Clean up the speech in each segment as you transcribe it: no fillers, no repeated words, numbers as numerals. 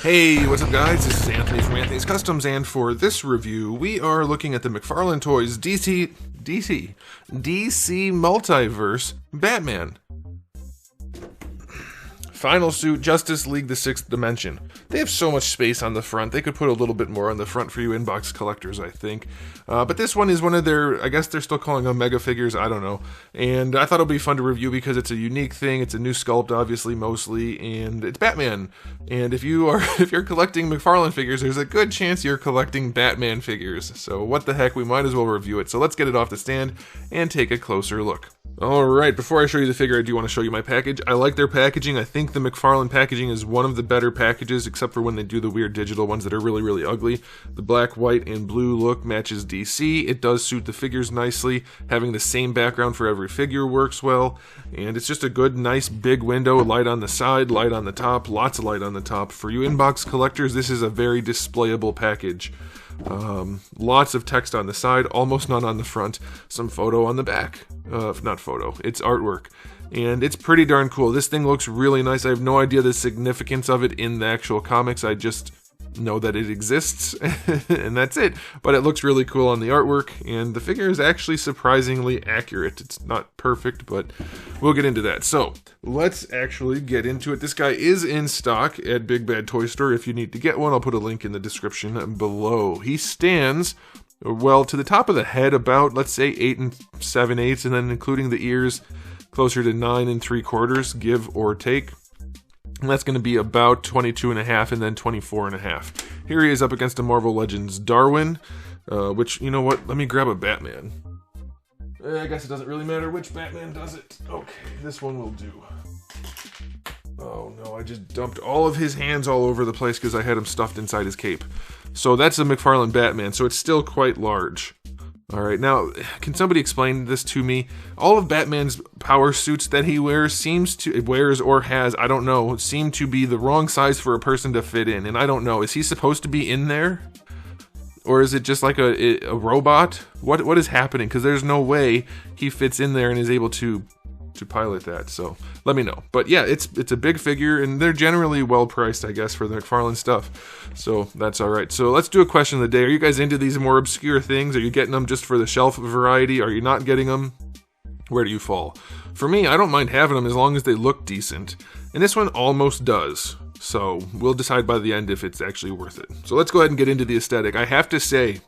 Hey, what's up guys? This is Anthony from Anthony's Customs, and for this review, we are looking at the McFarlane Toys DC Multiverse Batman. Final Suit Justice League the Sixth Dimension. They have so much space on the front. They could put a little bit more on the front for you inbox collectors, I think. But this one is one of their, I guess they're still calling them mega figures, I don't know. And I thought it would be fun to review because it's a unique thing. It's a new sculpt, obviously, mostly, and it's Batman. And if you're collecting McFarlane figures, there's a good chance you're collecting Batman figures. So what the heck, we might as well review it. So let's get it off the stand and take a closer look. Alright, before I show you the figure, I do want to show you my package. I like their packaging. I think the McFarlane packaging is one of the better packages, except for when they do the weird digital ones that are really, really ugly. The black, white, and blue look matches DC. It does suit the figures nicely. Having the same background for every figure works well. And it's just a good, nice, big window. Light on the side, light on the top, lots of light on the top. For you inbox collectors, this is a very displayable package. Lots of text on the side, almost none on the front, some photo on the back. Not photo, it's artwork. And it's pretty darn cool. This thing looks really nice. I have no idea the significance of it in the actual comics. I just know that it exists, and that's it. But it looks really cool on the artwork, and the figure is actually surprisingly accurate. It's not perfect, but we'll get into that. So, let's actually get into it. This guy is in stock at Big Bad Toy Store. If you need to get one, I'll put a link in the description below. He stands, well, to the top of the head about, let's say, 8 7/8, and then including the ears, closer to 9 3/4, give or take. And that's going to be about 22.5 and then 24.5. Here he is up against a Marvel Legends Darwin, which, you know what, let me grab a Batman. I guess it doesn't really matter which Batman does it. Okay, this one will do. Oh no, I just dumped all of his hands all over the place because I had him stuffed inside his cape. So that's a McFarlane Batman, so it's still quite large. Alright, now, can somebody explain this to me? All of Batman's power suits that he wears or has, I don't know, seem to be the wrong size for a person to fit in, and I don't know. Is he supposed to be in there? Or is it just like a robot? What is happening? Because there's no way he fits in there and is able to pilot that, so let me know. But yeah, it's a big figure, and they're generally well priced, I guess, for the McFarlane stuff, so that's alright. So let's do a question of the day. Are you guys into these more obscure things? Are you getting them just for the shelf variety? Are you not getting them? Where do you fall? For me, I don't mind having them as long as they look decent, and this one almost does, so we'll decide by the end if it's actually worth it. So let's go ahead and get into the aesthetic. I have to say,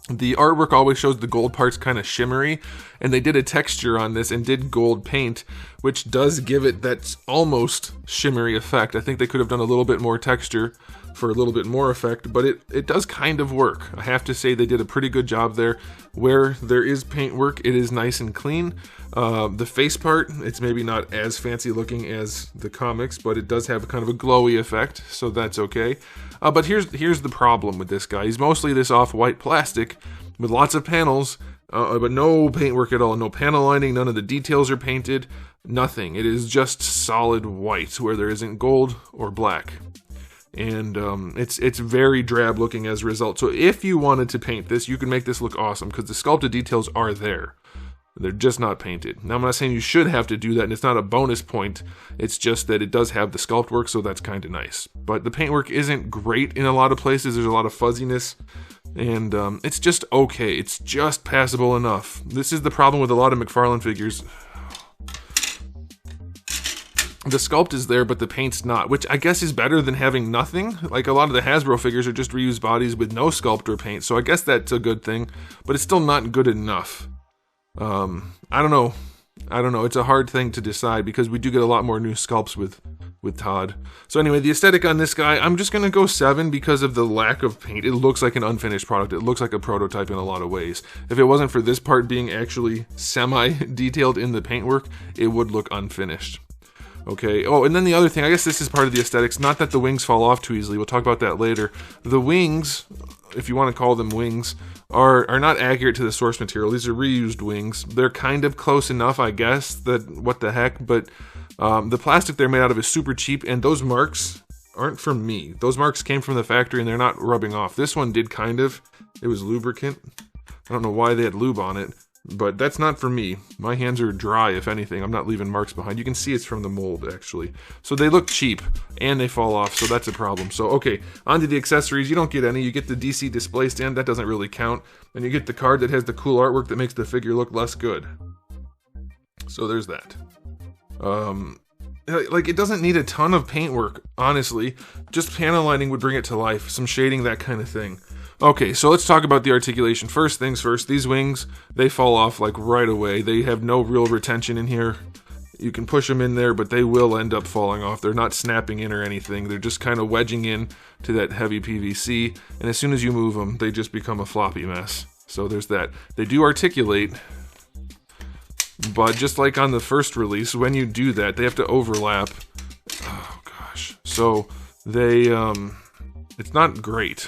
the artwork always shows the gold parts kind of shimmery, and they did a texture on this and did gold paint, which does give it that almost shimmery effect. I think they could have done a little bit more texture for a little bit more effect, but it does kind of work. I have to say they did a pretty good job there. Where there is paint work, it is nice and clean. The face part, it's maybe not as fancy looking as the comics, but it does have kind of a glowy effect, so that's okay. But here's the problem with this guy. He's mostly this off-white plastic with lots of panels, but no paintwork at all. No panel lining, none of the details are painted, nothing. It is just solid white where there isn't gold or black. And it's very drab looking as a result. So if you wanted to paint this, you can make this look awesome because the sculpted details are there. They're just not painted. Now, I'm not saying you should have to do that, and it's not a bonus point. It's just that it does have the sculpt work, so that's kind of nice. But the paintwork isn't great in a lot of places. There's a lot of fuzziness, and it's just okay. It's just passable enough. This is the problem with a lot of McFarlane figures. The sculpt is there, but the paint's not, which I guess is better than having nothing. Like, a lot of the Hasbro figures are just reused bodies with no sculpt or paint, so I guess that's a good thing, but it's still not good enough. I don't know. It's a hard thing to decide because we do get a lot more new sculpts with Todd. So anyway, the aesthetic on this guy, I'm just going to go 7 because of the lack of paint. It looks like an unfinished product. It looks like a prototype in a lot of ways. If it wasn't for this part being actually semi-detailed in the paintwork, it would look unfinished. Okay, oh, and then the other thing, I guess this is part of the aesthetics, not that the wings fall off too easily, we'll talk about that later. The wings, if you want to call them wings, are not accurate to the source material. These are reused wings. They're kind of close enough, I guess, that what the heck, but the plastic they're made out of is super cheap, and those marks aren't from me. Those marks came from the factory, and they're not rubbing off. This one did kind of. It was lubricant. I don't know why they had lube on it. but that's not for me. My hands are dry, if anything. I'm not leaving marks behind. You can see it's from the mold, actually. So they look cheap, and they fall off, so that's a problem. So, okay, onto the accessories. You don't get any. You get the DC display stand. That doesn't really count. And you get the card that has the cool artwork that makes the figure look less good. So there's that. Like, it doesn't need a ton of paintwork, honestly. Just panel lining would bring it to life. Some shading, that kind of thing. Okay, so let's talk about the articulation. First things first, these wings, they fall off like right away. They have no real retention in here. You can push them in there, but they will end up falling off. They're not snapping in or anything. They're just kind of wedging in to that heavy PVC, and as soon as you move them, they just become a floppy mess. So there's that. They do articulate, but just like on the first release, when you do that, they have to overlap. Oh gosh. So they, it's not great.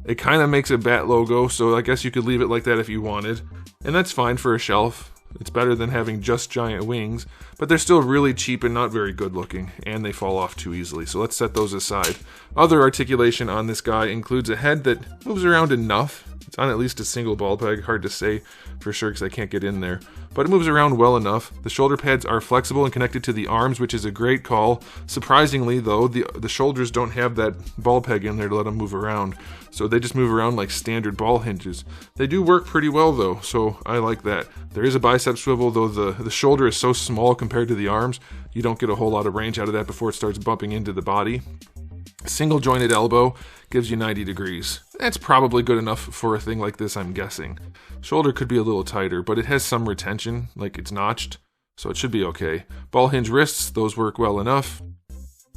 It kind of makes a bat logo, so I guess you could leave it like that if you wanted. And that's fine for a shelf. It's better than having just giant wings, but they're still really cheap and not very good looking, and they fall off too easily, so let's set those aside. Other articulation on this guy includes a head that moves around enough. It's on at least a single ball peg, hard to say for sure because I can't get in there. But it moves around well enough. The shoulder pads are flexible and connected to the arms, which is a great call. Surprisingly though, the shoulders don't have that ball peg in there to let them move around. So they just move around like standard ball hinges. They do work pretty well though, so I like that. There is a bicep swivel, though the shoulder is so small compared to the arms, you don't get a whole lot of range out of that before it starts bumping into the body. Single jointed elbow gives you 90 degrees. That's probably good enough for a thing like this, I'm guessing. Shoulder could be a little tighter, but it has some retention, like it's notched, so it should be okay. Ball hinge wrists, those work well enough.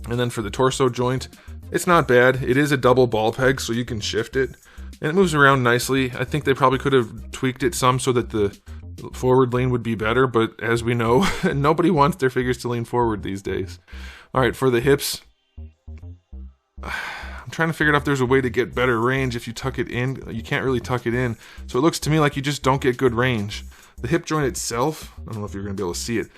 And then for the torso joint, it's not bad. It is a double ball peg, so you can shift it. And it moves around nicely. I think they probably could have tweaked it some so that the forward lean would be better, but as we know, nobody wants their figures to lean forward these days. Alright, for the hips, I'm trying to figure out if there's a way to get better range if you tuck it in. You can't really tuck it in, so it looks to me like you just don't get good range. The hip joint itself, I don't know if you're going to be able to see it,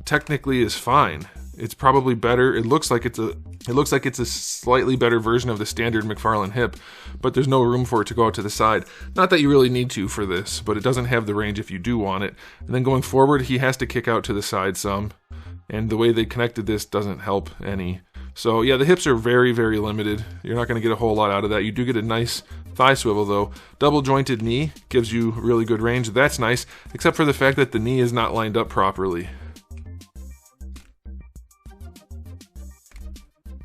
technically is fine. It's probably better. It looks like it's a slightly better version of the standard McFarlane hip, but there's no room for it to go out to the side. Not that you really need to for this, but it doesn't have the range if you do want it. And then going forward, he has to kick out to the side some, and the way they connected this doesn't help any. So yeah, the hips are very, very limited. You're not going to get a whole lot out of that. You do get a nice thigh swivel though. Double jointed knee gives you really good range. That's nice, except for the fact that the knee is not lined up properly.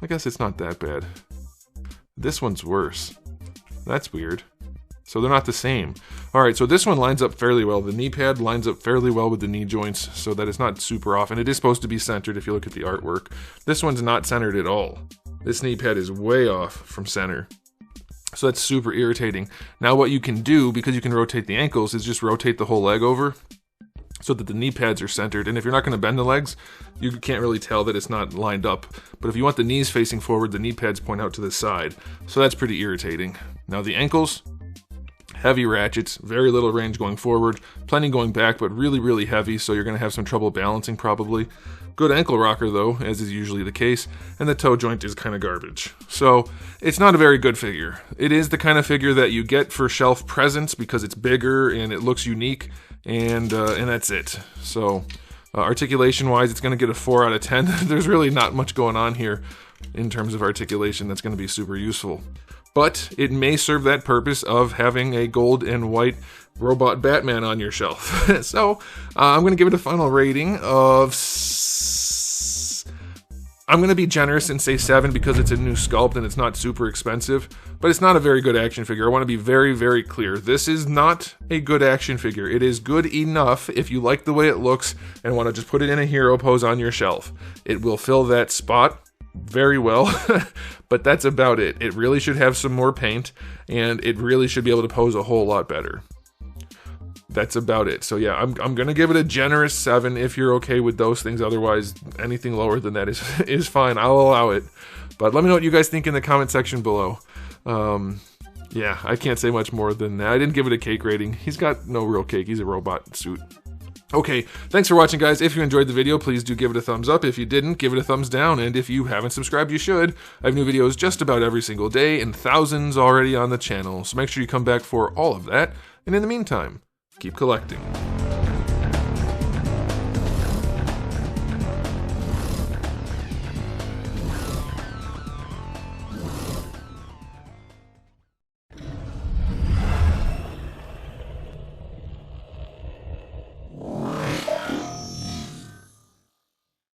I guess it's not that bad. This one's worse. That's weird. So they're not the same. Alright, so this one lines up fairly well. The knee pad lines up fairly well with the knee joints, so that it's not super off. And it is supposed to be centered if you look at the artwork. This one's not centered at all. This knee pad is way off from center. So that's super irritating. Now what you can do, because you can rotate the ankles, is just rotate the whole leg over so that the knee pads are centered. And if you're not going to bend the legs, you can't really tell that it's not lined up. But if you want the knees facing forward, the knee pads point out to the side. So that's pretty irritating. Now the ankles, heavy ratchets, very little range going forward, plenty going back, but really, really heavy, so you're going to have some trouble balancing probably. Good ankle rocker though, as is usually the case, and the toe joint is kind of garbage. So it's not a very good figure. It is the kind of figure that you get for shelf presence because it's bigger and it looks unique, and that's it. So articulation wise, it's going to get a 4 out of 10. There's really not much going on here in terms of articulation that's going to be super useful. But it may serve that purpose of having a gold and white robot Batman on your shelf. So I'm going to give it a final rating of... I'm going to be generous and say 7 because it's a new sculpt and it's not super expensive, but it's not a very good action figure. I want to be very, very clear. This is not a good action figure. It is good enough if you like the way it looks and want to just put it in a hero pose on your shelf. It will fill that spot very well, but that's about it. It really should have some more paint, and it really should be able to pose a whole lot better. That's about it. So yeah, I'm gonna give it a generous 7 if you're okay with those things. Otherwise, anything lower than that is fine. I'll allow it. But let me know what you guys think in the comment section below. Yeah, I can't say much more than that. I didn't give it a cake rating. He's got no real cake. He's a robot suit. Okay, thanks for watching, guys. If you enjoyed the video, please do give it a thumbs up. If you didn't, give it a thumbs down. And if you haven't subscribed, you should. I have new videos just about every single day and thousands already on the channel. So make sure you come back for all of that. And in the meantime, keep collecting.